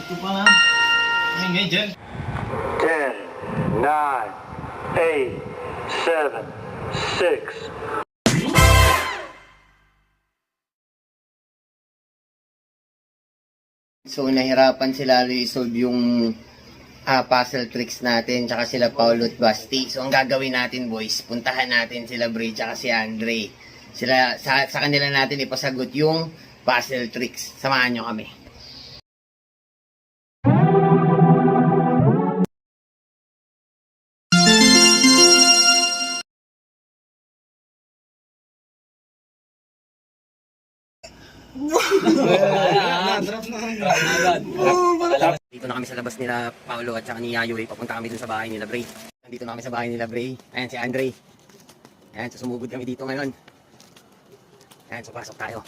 Ito pa nga. Ay, ngayon dyan. 10, 9, 8, 7, 6. So nahirapan sila i-solve yung puzzle tricks natin tsaka sila Paulo at Basti. So ang gagawin natin boys, puntahan natin sila Bray tsaka si Andre. Sila, sa kanila natin ipasagot yung puzzle tricks. Samahan nyo kami. Dito na kami sa labas nila Paulo at saka ni Yayoy. Papunta kami dun sa bahay nila Bray. Nandito na kami sa bahay nila Bray. Ayan si Andre. Ayan, so sumugod kami dito ngayon. Ayan, so pasok tayo.